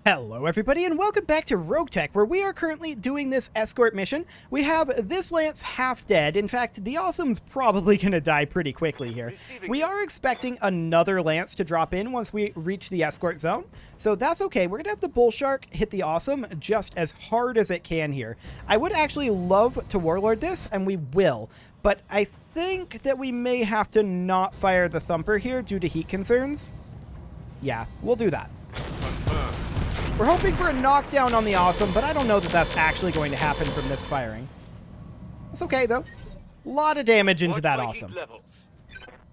Hello everybody and welcome back to RogueTech, where we are currently doing this escort mission. We have this Lance half dead. In fact, the Awesome's probably going to die pretty quickly here. We are expecting another Lance to drop in once we reach the escort zone, so that's okay. We're going to have the Bull Shark hit the Awesome just as hard as it can here. I would actually love to Warlord this, and we will, but I think that we may have to not fire the Thumper here due to heat concerns. Yeah, we'll do that. We're hoping for a knockdown on the Awesome, but I don't know that that's actually going to happen from this firing. It's okay, though. A lot of damage into that Awesome.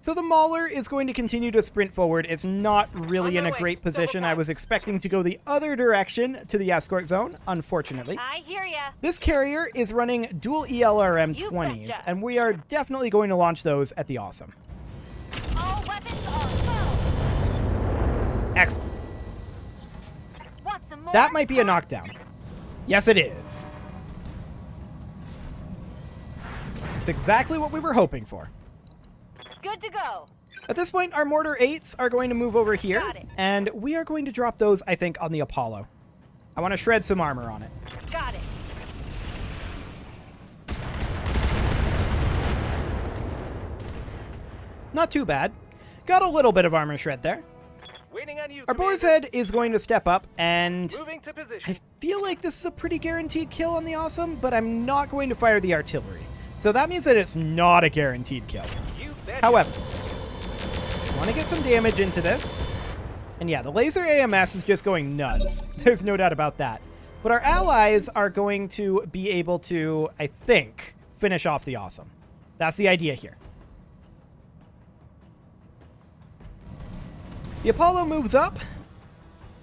So the Mauler is going to continue to sprint forward. It's not really in a great position. I was expecting to go the other direction to the escort zone, unfortunately. I hear ya. This carrier is running dual ELRM 20s, and we are definitely going to launch those at the Awesome. All weapons on foe. Excellent. Want some more? That might be a knockdown. Yes, it is. Exactly what we were hoping for. Good to go. At this point, our Mortar 8s are going to move over here, Got it. and we are going to drop those, I think, on the Apollo. I want to shred some armor on it. Got it. Not too bad. Got a little bit of armor shred there. Waiting on you, Our Boar's Commander. Head is going to step up, and Moving to position. I feel like this is a pretty guaranteed kill on the Awesome, but I'm not going to fire the artillery. So that means that it's not a guaranteed kill. You bet. However, I want to get some damage into this. And yeah, the laser AMS is just going nuts. There's no doubt about that. But our allies are going to be able to, I think, finish off the Awesome. That's the idea here. The Apollo moves up,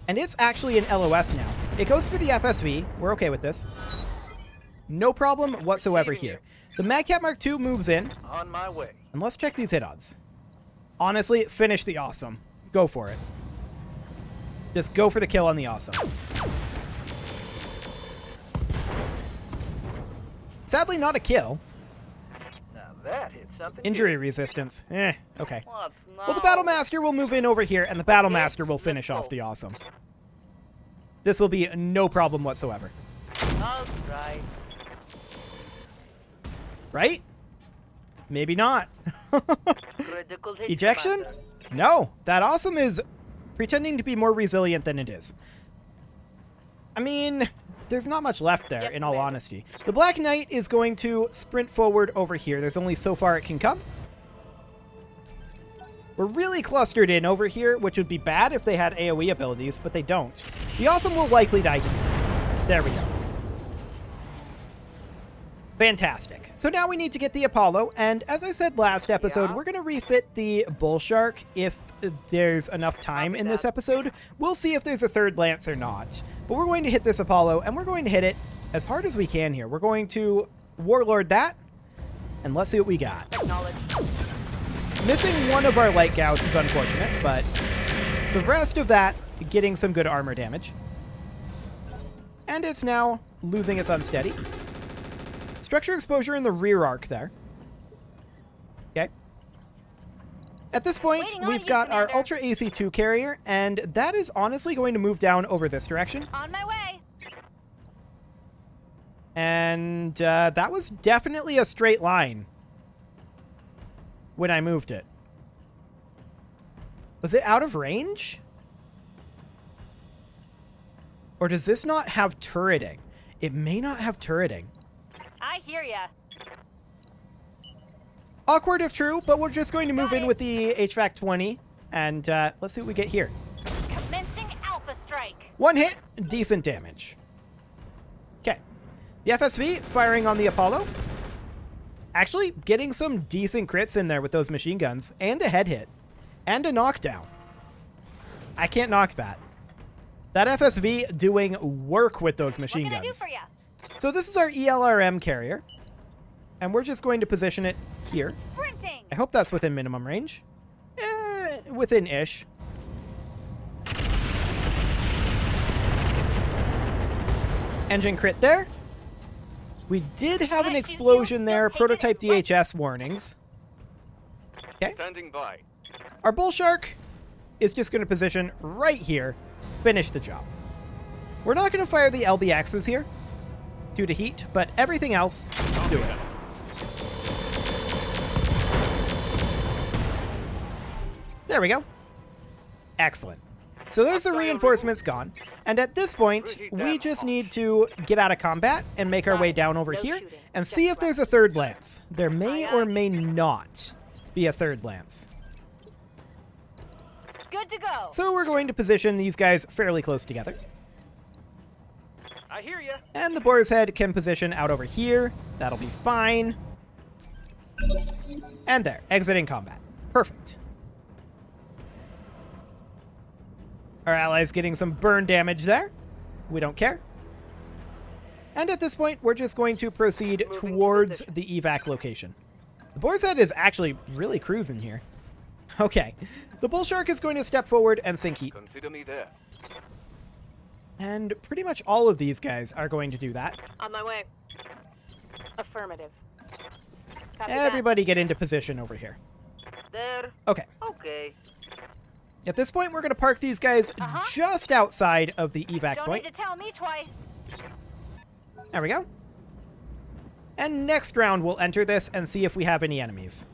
and it's actually an LOS now. It goes for the FSV. We're okay with this. No problem whatsoever here. The Madcat Mark II moves in, On my way. and let's check these hit odds. Honestly, finish the Awesome. Go for it. Just go for the kill on the Awesome. Sadly, not a kill. Now that hit something. Injury resistance. Okay. What? No. Well, the Battle Master will move in over here, and the Battle Master will finish off the Awesome. This will be no problem whatsoever. All right. Right? Maybe not. Critical hit, Ejection? Commander. No. That Awesome is pretending to be more resilient than it is. I mean, there's not much left there, Yep, in all ma'am. honesty. The Black Knight is going to sprint forward over here. There's only so far it can come. We're really clustered in over here, which would be bad if they had AoE abilities, but they don't. The Awesome will likely die here. There we go. Fantastic. So now we need to get the Apollo, and as I said last episode, Yeah. we're going to refit the Bull Shark if there's enough time in this episode. We'll see if there's a third Lance or not. But we're going to hit this Apollo, and we're going to hit it as hard as we can here. We're going to Warlord that, and let's see what we got. Acknowledge. Missing one of our light gauss is unfortunate, but the rest of that getting some good armor damage. And it's now losing its unsteady. Structure exposure in the rear arc there. Okay. At this point, Waiting on we've you, got our Commander. Ultra AC2 carrier, and that is honestly going to move down over this direction. On my way. And that was definitely a straight line when I moved it. Was it out of range? Or does this not have turreting? It may not have turreting. I hear ya. Awkward if true, but we're just going to move Got in it. with the HVAC 20, and let's see what we get here. Commencing Alpha Strike. One hit, decent damage. Okay. The FSV firing on the Apollo. Actually, getting some decent crits in there with those machine guns, and a head hit, and a knockdown. I can't knock that. That FSV doing work with those machine What can I do guns. for ya? So this is our ELRM carrier, and we're just going to position it here. Sprinting. I hope that's within minimum range. Within-ish. Engine crit there. We did have an explosion there. Prototype DHS warnings. Okay. Standing by. Our Bull Shark is just going to position right here. Finish the job. We're not going to fire the LBXs here due to heat, but everything else, do it. There we go. Excellent. So there's the reinforcements gone. And at this point, we just need to get out of combat and make our way down over here and see if there's a third lance. There may or may not be a third lance. Good to go. So we're going to position these guys fairly close together. I hear ya. And the Boar's Head can position out over here. That'll be fine. And there, exiting combat. Perfect. Our allies getting some burn damage there. We don't care. And at this point, we're just going to proceed towards the evac location. The Boar's Head is actually really cruising here. Okay. The Bull Shark is going to step forward and sink heat. Consider me there. And pretty much all of these guys are going to do that. On my way. Affirmative. Copy Everybody get into position over here. There. Okay. Okay. At this point, we're going to park these guys just outside of the evac that. Don't point. need to tell me twice. There we go. And next round, we'll enter this and see if we have any enemies.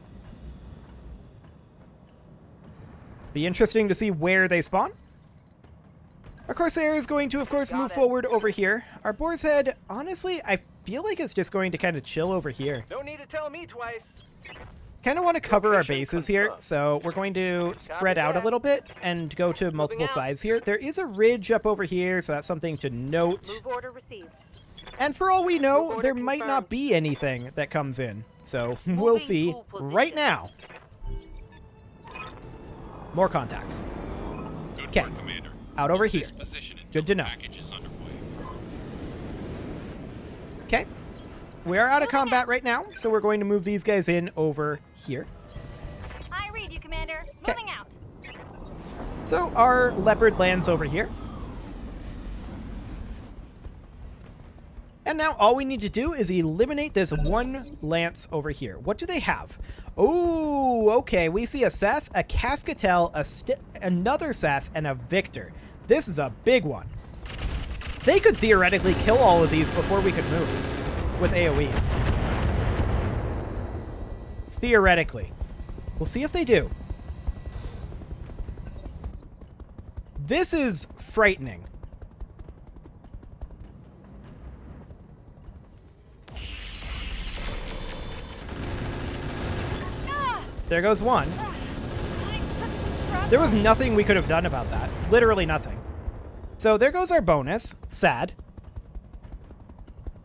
Be interesting to see where they spawn. Our Corsair is going to, of course, move forward over here. Our Boar's Head, honestly, I feel like it's just going to kind of chill over here. Don't need to tell me twice. Kind of want to cover our bases here, so we're going to spread out a little bit and go to multiple sides here. There is a ridge up over here, so that's something to note. Move order received. And for all we know, there might not be anything that comes in. So we'll see right now. More contacts. Okay, out over here. Good to know. Okay, we are out of combat right now, so we're going to move these guys in over here. I read you, Commander. Okay. Moving out. So our Leopard lands over here. And now all we need to do is eliminate this one lance over here. What do they have? Oh, okay. We see a Seth, a Cascatel, another Seth, and a Victor. This is a big one. They could theoretically kill all of these before we could move with AoEs. Theoretically. We'll see if they do. This is frightening. There goes one. There was nothing we could have done about that. Literally nothing. So there goes our bonus. Sad.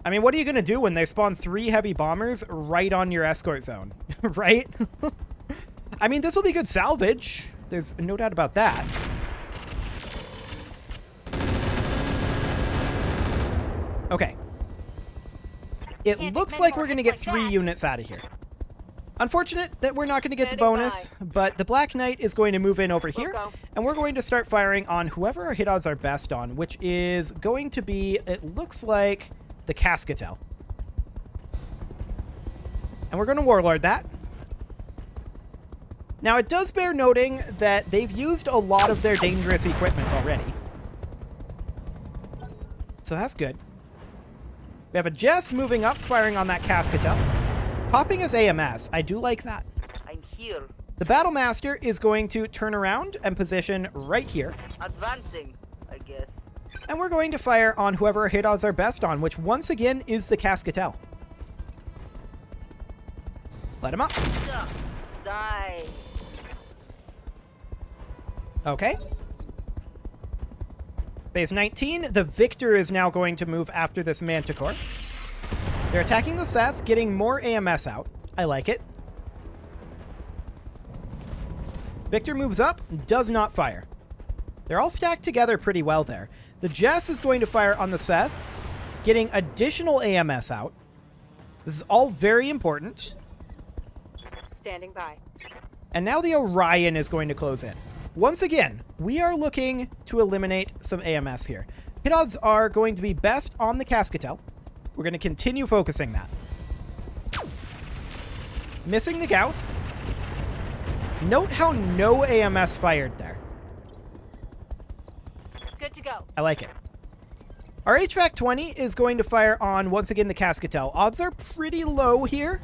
I mean, what are you going to do when they spawn 3 heavy bombers right on your escort zone? Right? I mean, this will be good salvage. There's no doubt about that. Okay. It looks like we're going to get 3 units out of here. Unfortunate that we're not going to get the bonus, but the Black Knight is going to move in over here, and we're going to start firing on whoever our hit odds are best on, which is going to be, it looks like, the Cascatel. And we're going to Warlord that. Now, it does bear noting that they've used a lot of their dangerous equipment already. So that's good. We have a Jess moving up, firing on that Cascatel. Popping his AMS. I do like that. I'm here. The Battle Master is going to turn around and position right here. Advancing, I guess. And we're going to fire on whoever our hit odds are best on, which once again is the Cascatel. Let him up. Die. Okay. Base 19, the Victor is now going to move after this Manticore. They're attacking the Seth, getting more AMS out. I like it. Victor moves up, does not fire. They're all stacked together pretty well there. The Jess is going to fire on the Seth, getting additional AMS out. This is all very important. Standing by. And now the Orion is going to close in. Once again, we are looking to eliminate some AMS here. Hit odds are going to be best on the Cascatel. We're going to continue focusing that. Missing the Gauss. Note how no AMS fired there. Good to go. I like it. Our HVAC 20 is going to fire on, once again, the Cascatel. Odds are pretty low here.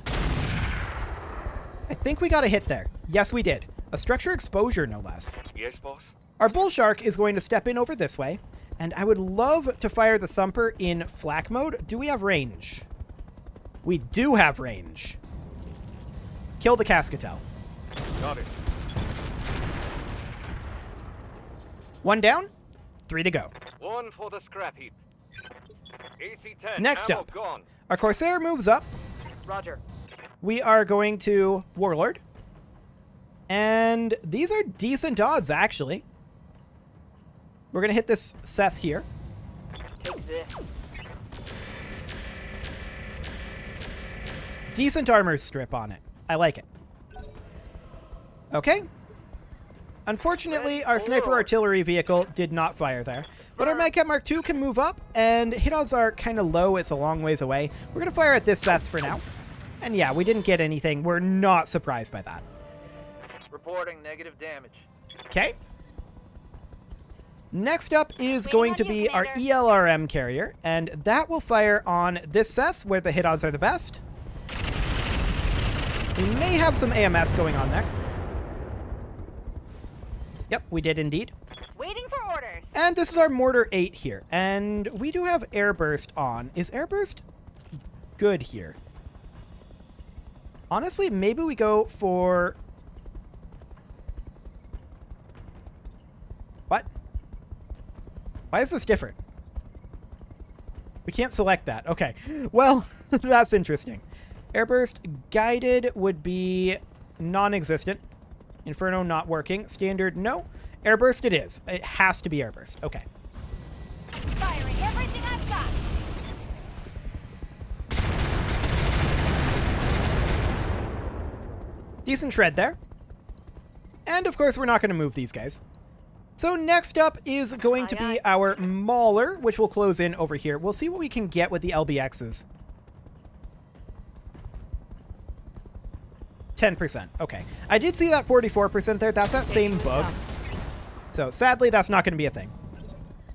I think we got a hit there. Yes, we did. A structure exposure, no less. Yes, boss. Our Bull Shark is going to step in over this way, and I would love to fire the Thumper in flak mode. Do we have range? We do have range. Kill the Cascatel. Got it. 1 down, 3 to go. 1 for the scrap heap. AC-10. Next ammo up. Gone. Our Corsair moves up. Roger. We are going to Warlord. And these are decent odds, actually. We're going to hit this Seth here. Take this. Decent armor strip on it. I like it. Okay. Unfortunately, our sniper artillery vehicle did not fire there. But our Madcat Mark II can move up, and hit odds are kind of low. It's a long ways away. We're going to fire at this Seth for now. And yeah, we didn't get anything. We're not surprised by that. Reporting negative damage. Okay. Next up is going to be our ELRM carrier, and that will fire on this Seth, where the hit odds are the best. We may have some AMS going on there. Yep, we did indeed. Waiting for orders. And this is our Mortar 8 here, and we do have Airburst on. Is Airburst good here? Honestly, maybe we go for... What? Why is this different? We can't select that. Okay. Well, that's interesting. Airburst guided would be non-existent. Inferno not working. Standard, no. Airburst it is. It has to be Airburst. Okay. Firing everything I've got. Decent shred there. And of course, we're not going to move these guys. So next up is going to be our Mauler, which will close in over here. We'll see what we can get with the LBXs. 10%. Okay. I did see that 44% there. That's that same bug. So sadly, that's not going to be a thing.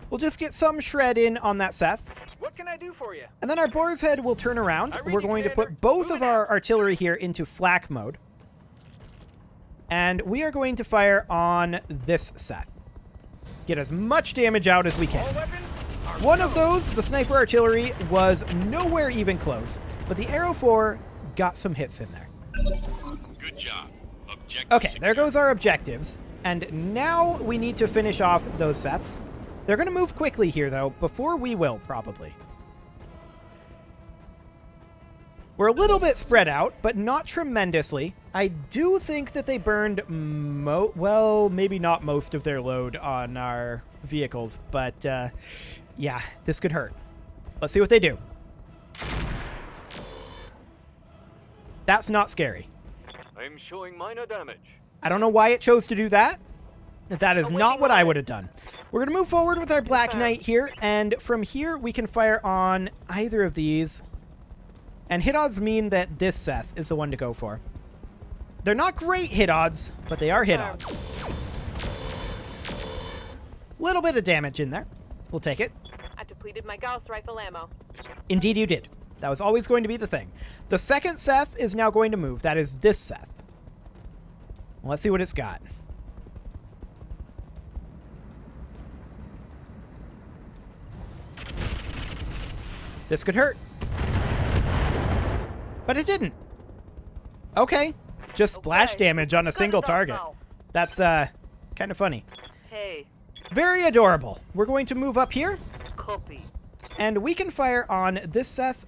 We'll just get some shred in on that Seth. What can I do for you? And then our Boar's Head will turn around. We're going to put both of our artillery here into flak mode. And we are going to fire on this Seth. Get as much damage out as we can. One of those, the sniper artillery, was nowhere even close. But the Arrow 4 got some hits in there. Good job. Objective Okay, there goes our objectives. And now we need to finish off those sets. They're going to move quickly here, though, before we will, probably. We're a little bit spread out, but not tremendously. I do think that they burned, well, maybe not most of their load on our vehicles, but yeah, this could hurt. Let's see what they do. That's not scary. I'm showing minor damage. I don't know why it chose to do that. That is not what I would have done. We're going to move forward with our Black Knight here, and from here we can fire on either of these. And hit odds mean that this Seth is the one to go for. They're not great hit odds, but they are hit odds. Little bit of damage in there. We'll take it. I depleted my Gauss rifle ammo. Indeed you did. That was always going to be the thing. The second Seth is now going to move. That is this Seth. Let's see what it's got. This could hurt. But it didn't. Okay. Just splash damage on a single target. That's kind of funny. Hey, Very adorable. We're going to move up here. copy. And we can fire on this Seth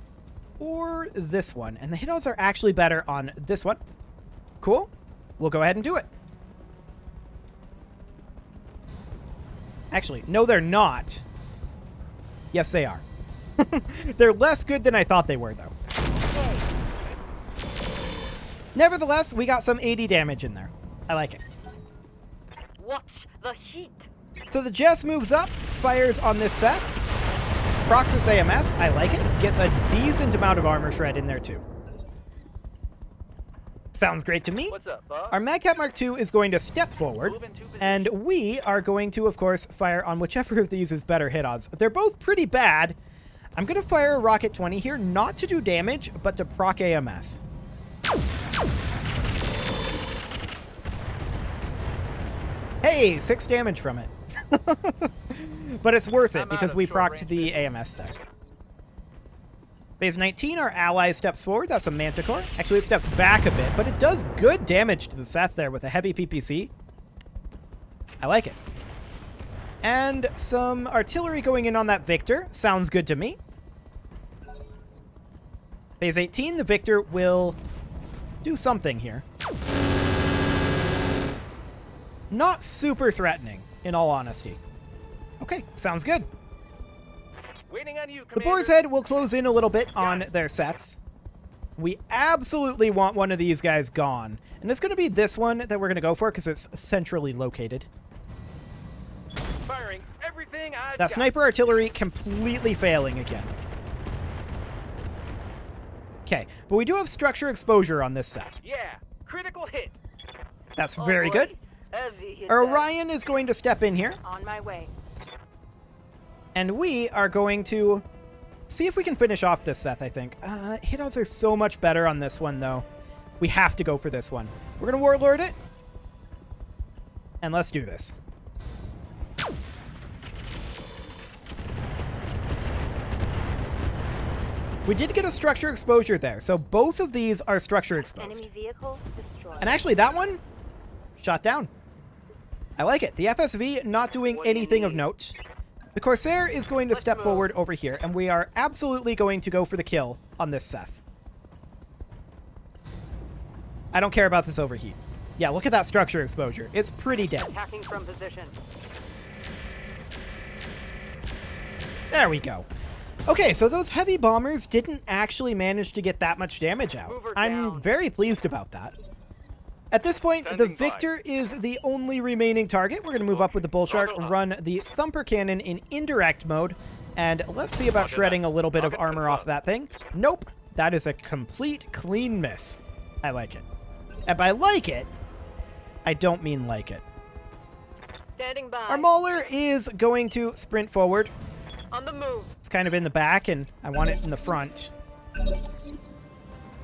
or this one. And the hit odds are actually better on this one. Cool. We'll go ahead and do it. Actually, no, they're not. Yes, they are. They're less good than I thought they were, though. Nevertheless, we got some 80 damage in there. I like it. Watch the heat. So the Jess moves up, fires on this Seth. Proxys AMS, I like it. Gets a decent amount of armor shred in there, too. Sounds great to me. What's up, bud? Our Madcat Mark II is going to step forward, and we are going to, of course, fire on whichever of these is better hit odds. They're both pretty bad. I'm going to fire a Rocket 20 here, not to do damage, but to proc AMS. Hey, 6 damage from it. But it's worth it because we procced the AMS set. Phase 19, our ally steps forward. That's a Manticore. Actually, it steps back a bit, but it does good damage to the Seth there with a heavy PPC. I like it. And some artillery going in on that Victor. Sounds good to me. Phase 18, the Victor will do something here. Not super threatening, in all honesty. Okay, sounds good. Waiting on you, The Boar's Head will close in a little bit on their sets. We absolutely want one of these guys gone. And it's going to be this one that we're going to go for because it's centrally located. Firing everything I've That got. sniper artillery completely failing again. Okay, but we do have structure exposure on this Seth. Yeah, critical hit. That's very good. Heavy hit Our there. Orion is going to step in here, On my way. and we are going to see if we can finish off this Seth, I think. Hit odds are so much better on this one, though. We have to go for this one. We're going to Warlord it, and let's do this. We did get a structure exposure there, so both of these are structure exposed. Enemy vehicle destroyed. And actually, that one, shot down. I like it. The FSV not doing anything of note. The Corsair is going to step forward over here, and we are absolutely going to go for the kill on this Seth. I don't care about this overheat. Yeah, look at that structure exposure. It's pretty dead. Attacking from position. There we go. Okay, so those heavy bombers didn't actually manage to get that much damage out. Mover I'm down. very pleased about that. At this point, the Standing by. Victor is the only remaining target. We're going to move up with the Bull Shark, run the Thumper Cannon in indirect mode, and let's see about shredding a little bit of armor off that thing. Nope, that is a complete clean miss. I like it. And by like it, I don't mean like it. Standing by. Our Mauler is going to sprint forward. On the move. It's kind of in the back, and I want it in the front.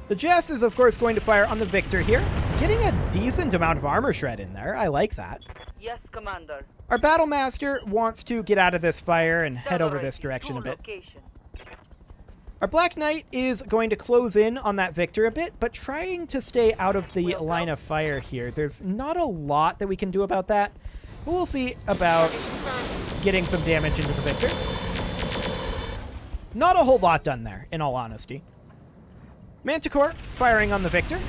The Jess is, of course, going to fire on the Victor here, getting a decent amount of armor shred in there. I like that. Yes, Commander. Our Battle Master wants to get out of this fire and head over this direction a bit. Location. Our Black Knight is going to close in on that Victor a bit, but trying to stay out of the line of fire here. There's not a lot that we can do about that, but we'll see about getting some damage into the Victor. Not a whole lot done there, in all honesty. Manticore firing on the Victor.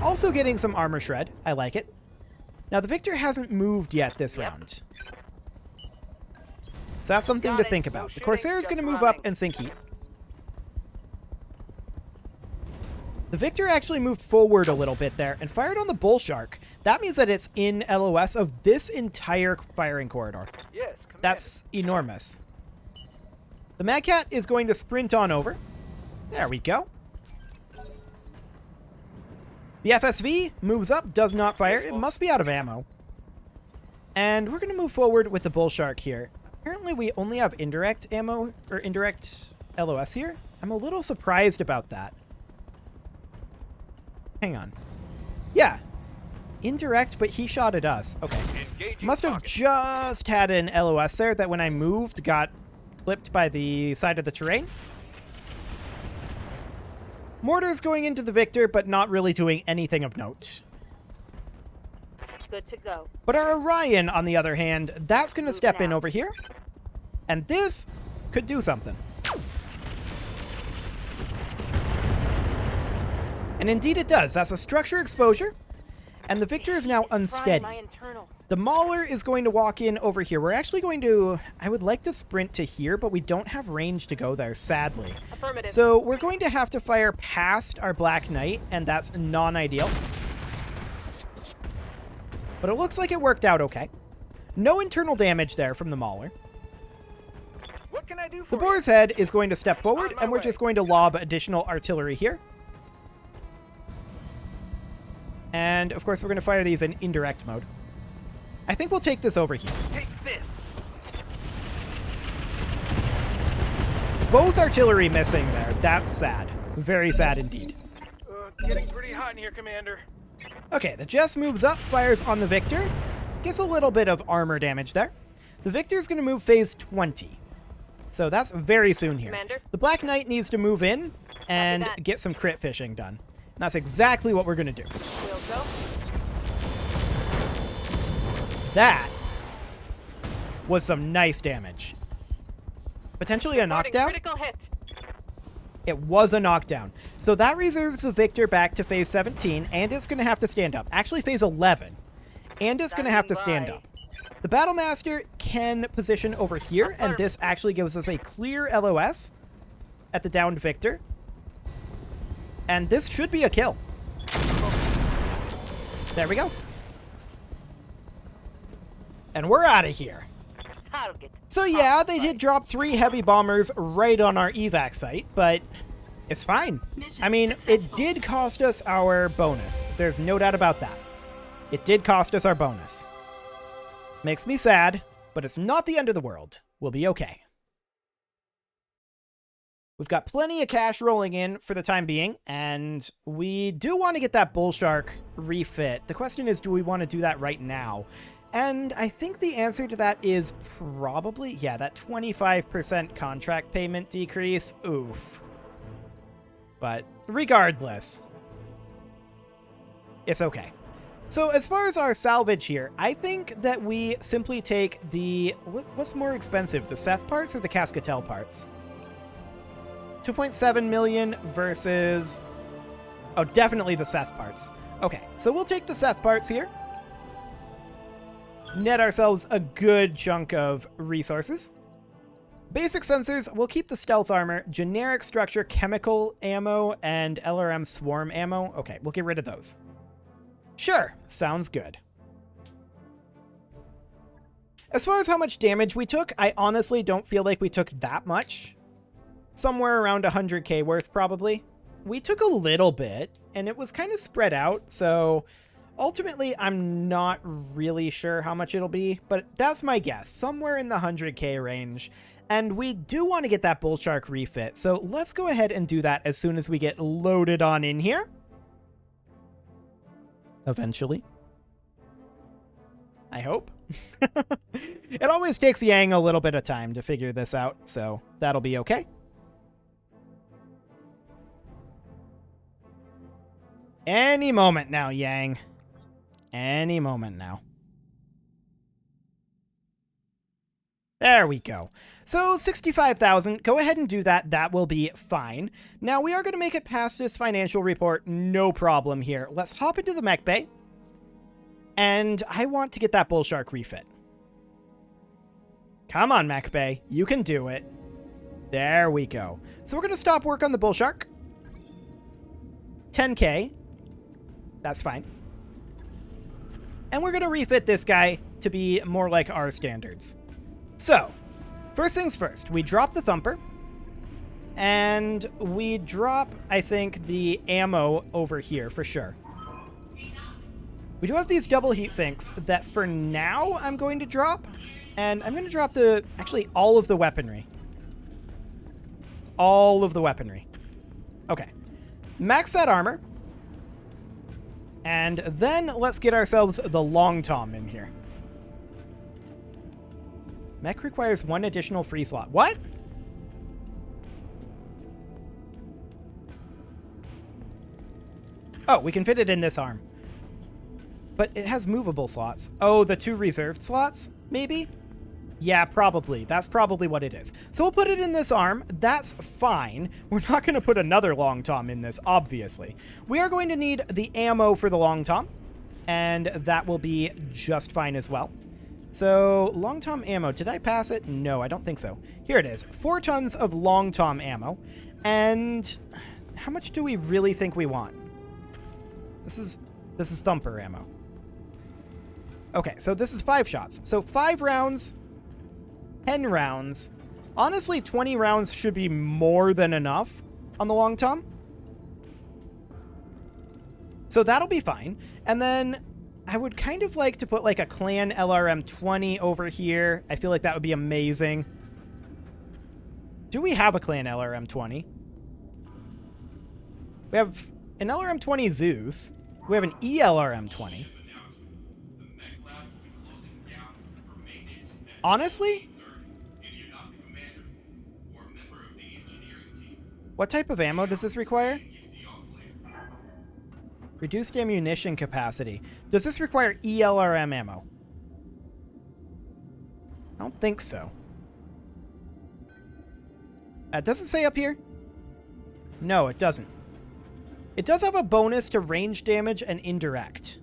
Also getting some armor shred. I like it. Now, the Victor hasn't moved yet this round. So that's something Got to it. think No about. The shooting, Corsair is going to just move up running. and sink heat. The Victor actually moved forward a little bit there and fired on the Bull Shark. That means that it's in LOS of this entire firing corridor. Yes, Commander. That's enormous. The Mad Cat is going to sprint on over. There we go. The FSV moves up, does not fire. It must be out of ammo. And we're going to move forward with the Bull Shark here. Apparently we only have indirect ammo, or indirect LOS here. I'm a little surprised about that. Hang on. Yeah. Indirect, but he shot at us. Okay. Engaging Must have target. just had an LOS there that when I moved got clipped by the side of the terrain. Mortar's going into the Victor, but not really doing anything of note. Good to go. But our Orion, on the other hand, that's going to Move step in now. over here. And this could do something. And indeed it does. That's a structure exposure. And the Victor is now Frying unsteady. my internal. The Mauler is going to walk in over here. We're actually going to... I would like to sprint to here, but we don't have range to go there, sadly. Affirmative. So we're going to have to fire past our Black Knight, and that's non-ideal. But it looks like it worked out okay. No internal damage there from the Mauler. What can I do for The you? Boar's Head is going to step forward, On my and we're way. just going to lob additional artillery here. And, of course, we're going to fire these in indirect mode. I think we'll take this over here. Take this. Both artillery missing there. That's sad. Very sad indeed. Getting pretty hot in here, Commander. Okay, the Jess moves up, fires on the Victor. Gets a little bit of armor damage there. The Victor's going to move phase 20. So that's very soon here. Commander? The Black Knight needs to move in and that. get some crit fishing done. And that's exactly what we're going to do. We'll go. That was some nice damage. Potentially a Reporting knockdown? Critical hit. It was a knockdown. So that reserves the Victor back to phase 17, and it's going to have to stand up. Actually, phase 11. And it's going to have to stand up. The Battlemaster can position over here, and this actually gives us a clear LOS at the downed Victor. And this should be a kill. There we go. And we're out of here. Target. So yeah, they did drop 3 heavy bombers right on our evac site, but it's fine. I mean, it did cost us our bonus. There's no doubt about that. It did cost us our bonus. Makes me sad, but it's not the end of the world. We'll be okay. We've got plenty of cash rolling in for the time being, and we do want to get that Bull Shark refit. The question is, do we want to do that right now? And I think the answer to that is probably, yeah, that 25% contract payment decrease. Oof. But regardless, it's okay. So as far as our salvage here, I think that we simply take the... What's more expensive, the Seth parts or the Cascatel parts? 2.7 million versus... Oh, definitely the Seth parts. Okay, so we'll take the Seth parts here. Net ourselves a good chunk of resources. Basic sensors, we'll keep the stealth armor, generic structure, chemical ammo, and LRM swarm ammo. Okay, we'll get rid of those. Sure, sounds good. As far as how much damage we took, I honestly don't feel like we took that much. Somewhere around 100k worth, probably. We took a little bit, and it was kind of spread out, so ultimately I'm not really sure how much it'll be, but that's my guess. Somewhere in the 100k range. And we do want to get that Bull Shark refit, so let's go ahead and do that as soon as we get loaded on in here. Eventually. I hope. It always takes Yang a little bit of time to figure this out, so that'll be okay. Any moment now, Yang. Any moment now. There we go. So 65,000, go ahead and do that. That will be fine. Now we are going to make it past this financial report. No problem here. Let's hop into the mech bay. And I want to get that Bull Shark refit. Come on, mech bay. You can do it. There we go. So we're going to stop work on the Bull Shark. 10k. That's fine. And we're going to refit this guy to be more like our standards. So, first things first, we drop the Thumper, and we drop, I think, the ammo over here for sure. We do have these double heat sinks that for now I'm going to drop, and I'm going to drop actually all of the weaponry. All of the weaponry. Okay. Max that armor, and then let's get ourselves the Long Tom in here. Mech requires 1 additional free slot. What? Oh, we can fit it in this arm. But it has movable slots. Oh, the 2 reserved slots? Maybe? Yeah, probably. That's probably what it is. So we'll put it in this arm. That's fine. We're not going to put another Long Tom in this, obviously. We are going to need the ammo for the Long Tom, and that will be just fine as well. So, Long Tom ammo. Did I pass it? No, I don't think so. Here it is. 4 tons of Long Tom ammo. And how much do we really think we want? This is Thumper ammo. Okay, so this is 5 shots. So 5 rounds, 10 rounds. Honestly, 20 rounds should be more than enough on the Long Tom. So that'll be fine. And then I would kind of like to put like a clan LRM-20 over here. I feel like that would be amazing. Do we have a clan LRM-20? We have an LRM-20 Zeus. We have an ELRM-20. Honestly? What type of ammo does this require? Reduced ammunition capacity. Does this require ELRM ammo? I don't think so. Does it say up here? No, it doesn't. It does have a bonus to range damage and indirect.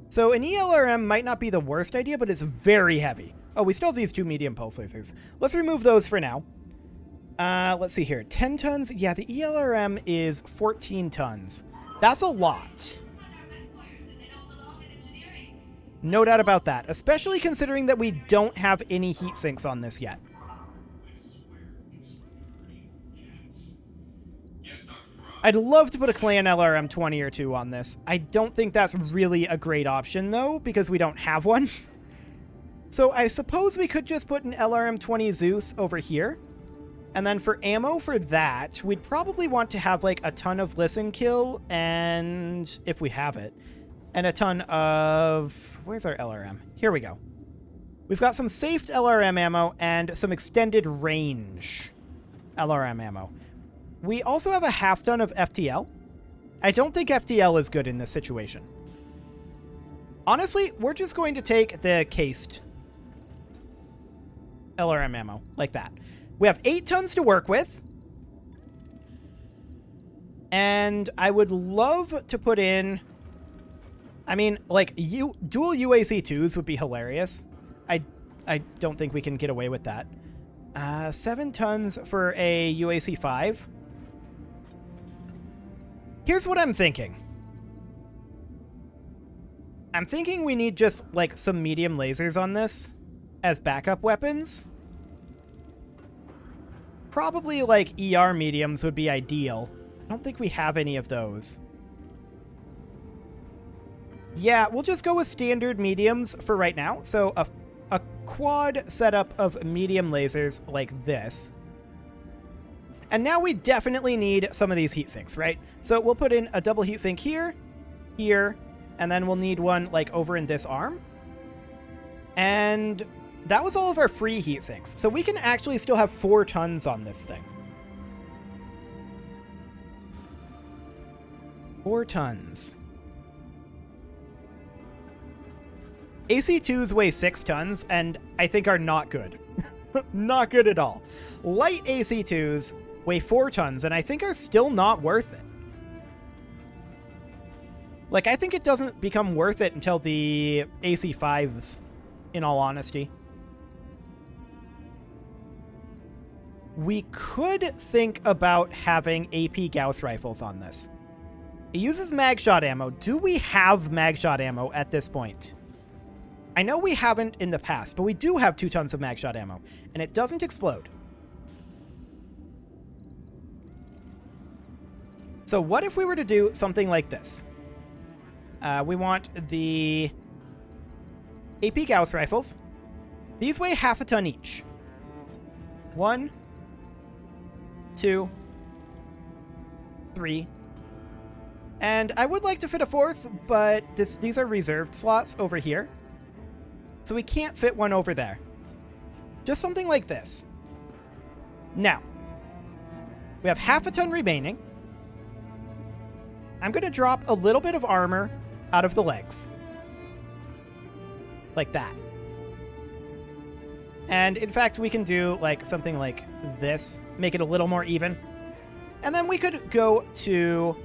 So an ELRM might not be the worst idea, but it's very heavy. Oh, we still have these 2 medium pulse lasers. Let's remove those for now. Let's see here. 10 tons. Yeah, the ELRM is 14 tons. That's a lot. No doubt about that, especially considering that we don't have any heat sinks on this yet. I'd love to put a clan LRM-20 or 2 on this. I don't think that's really a great option, though, because we don't have one. So I suppose we could just put an LRM-20 Zeus over here. And then for ammo for that, we'd probably want to have like a ton of listen kill, and if we have it, and a ton of... Where's our LRM? Here we go. We've got some safed LRM ammo and some extended range LRM ammo. We also have a half ton of FTL. I don't think FTL is good in this situation. Honestly, we're just going to take the cased LRM ammo, like that. We have 8 tons to work with. And I would love to put in... I mean, like, dual UAC-2s would be hilarious. I don't think we can get away with that. 7 tons for a UAC-5. Here's what I'm thinking. I'm thinking we need just, like, some medium lasers on this as backup weapons. Probably, like, ER mediums would be ideal. I don't think we have any of those. Yeah, we'll just go with standard mediums for right now. So a quad setup of medium lasers like this. And now we definitely need some of these heat sinks, right? So we'll put in a double heat sink here, here, and then we'll need one like over in this arm. And that was all of our free heat sinks. So we can actually still have 4 tons on this thing. 4 tons. AC2s weigh 6 tons and I think are not good. Not good at all. Light AC2s weigh 4 tons and I think are still not worth it. Like, I think it doesn't become worth it until the AC5s, in all honesty. We could think about having AP Gauss rifles on this. It uses mag shot ammo. Do we have mag shot ammo at this point? I know we haven't in the past, but we do have 2 tons of mag shot ammo, and it doesn't explode. So what if we were to do something like this? We want the AP Gauss rifles. These weigh half a ton each. 1, 2, 3. And I would like to fit a 4th, but these are reserved slots over here. So we can't fit one over there. Just something like this. Now, we have half a ton remaining. I'm going to drop a little bit of armor out of the legs. Like that. And in fact, we can do like something like this. Make it a little more even. And then we could go to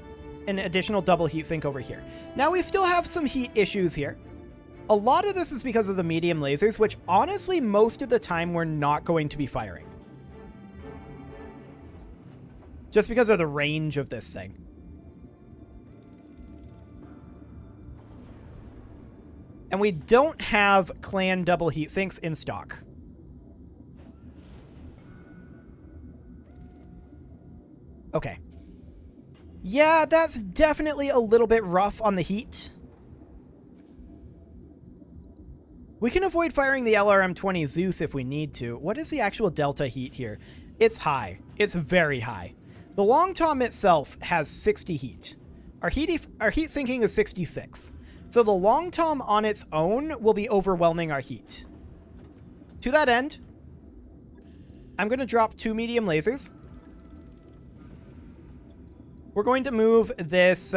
an additional double heatsink over here. Now we still have some heat issues here. A lot of this is because of the medium lasers, which honestly, most of the time, we're not going to be firing. Just because of the range of this thing. And we don't have clan double heat sinks in stock. Okay. Yeah, that's definitely a little bit rough on the heat. We can avoid firing the LRM-20 Zeus if we need to. What is the actual delta heat here? It's high. It's very high. The Long Tom itself has 60 heat. Our heat sinking is 66. So the Long Tom on its own will be overwhelming our heat. To that end, I'm going to drop 2 medium lasers. We're going to move this...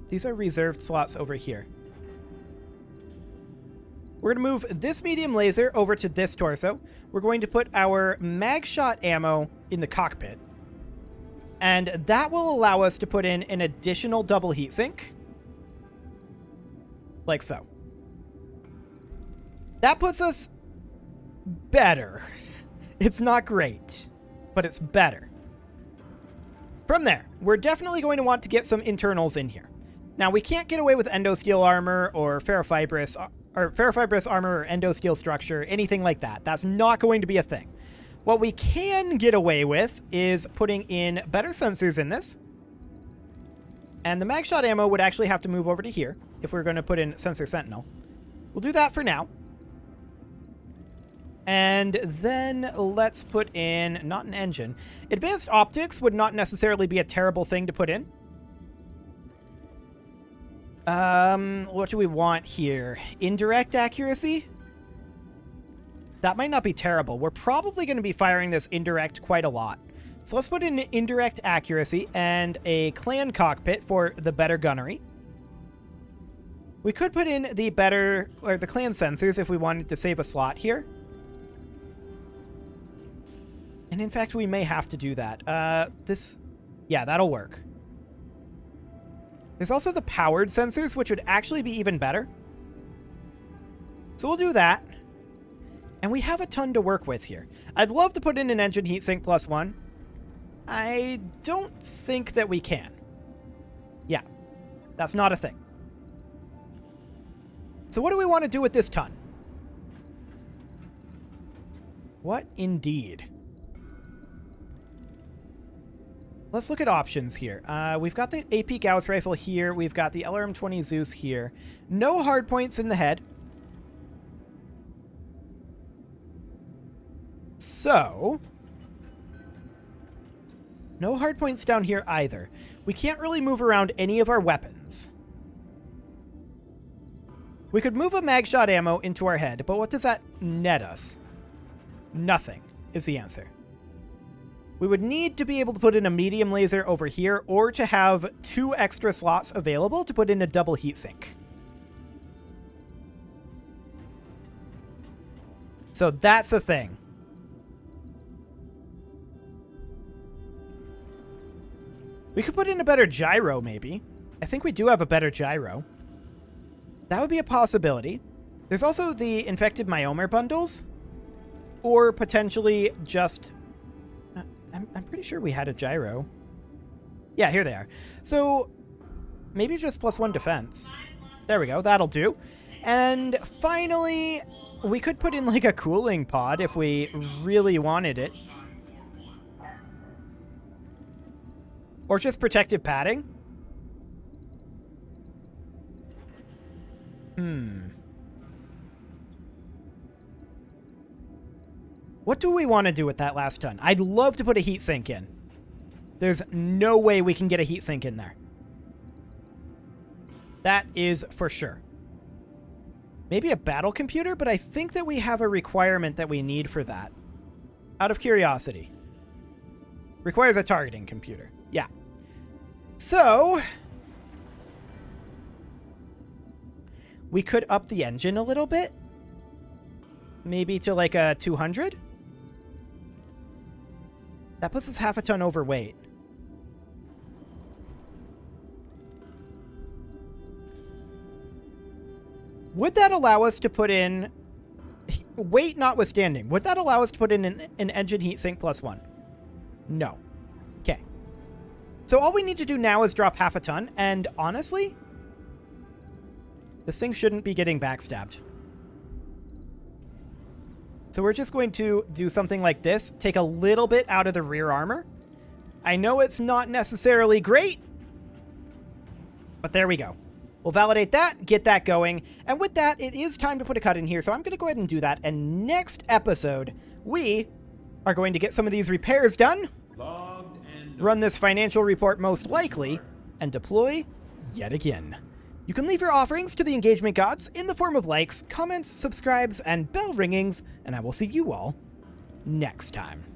these are reserved slots over here. We're going to move this medium laser over to this torso. We're going to put our mag shot ammo in the cockpit. And that will allow us to put in an additional double heatsink. Like so. That puts us better. It's not great, but it's better. From there, we're definitely going to want to get some internals in here. Now, we can't get away with endosteel armor or ferrofibrous armor or endosteel structure, anything like that. That's not going to be a thing. What we can get away with is putting in better sensors in this. And the mag shot ammo would actually have to move over to here if we're going to put in sensor sentinel. We'll do that for now. And then let's put in, not an engine. Advanced optics would not necessarily be a terrible thing to put in. What do we want here? Indirect accuracy? That might not be terrible. We're probably going to be firing this indirect quite a lot. So let's put in indirect accuracy and a clan cockpit for the better gunnery. We could put in the better, or the clan sensors if we wanted to save a slot here. And in fact, we may have to do that. Yeah, that'll work. There's also the powered sensors, which would actually be even better. So we'll do that. And we have a ton to work with here. I'd love to put in an engine heatsink +1. I don't think that we can. Yeah, that's not a thing. So what do we want to do with this ton? What indeed? Let's look at options here. We've got the AP Gauss rifle here. We've got the LRM-20 Zeus here. No hard points in the head. So, no hard points down here either. We can't really move around any of our weapons. We could move a mag shot ammo into our head, but what does that net us? Nothing is the answer. We would need to be able to put in a medium laser over here or to have 2 extra slots available to put in a double heatsink. So that's the thing. We could put in a better gyro, maybe. I think we do have a better gyro. That would be a possibility. There's also the infected myomer bundles. Or potentially just... I'm pretty sure we had a gyro. Yeah, here they are. So maybe just +1 defense. There we go. That'll do. And finally, we could put in like a cooling pod if we really wanted it. Or just protective padding. What do we want to do with that last ton? I'd love to put a heatsink in. There's no way we can get a heatsink in there. That is for sure. Maybe a battle computer, but I think that we have a requirement that we need for that. Out of curiosity. Requires a targeting computer. Yeah. So, we could up the engine a little bit. Maybe to like a 200. That puts us half a ton overweight. Would that allow us to put in, weight notwithstanding, would that allow us to put in an engine heatsink +1? No. Okay. So all we need to do now is drop half a ton, and honestly, this thing shouldn't be getting backstabbed. So we're just going to do something like this, take a little bit out of the rear armor. I know it's not necessarily great, But there we go. We'll validate that, get that going, and with that, it is time to put a cut in here, so I'm going to go ahead and do that, and next episode, we are going to get some of these repairs done, run this financial report most likely, and deploy yet again. You can leave your offerings to the engagement gods in the form of likes, comments, subscribes, and bell ringings, and I will see you all next time.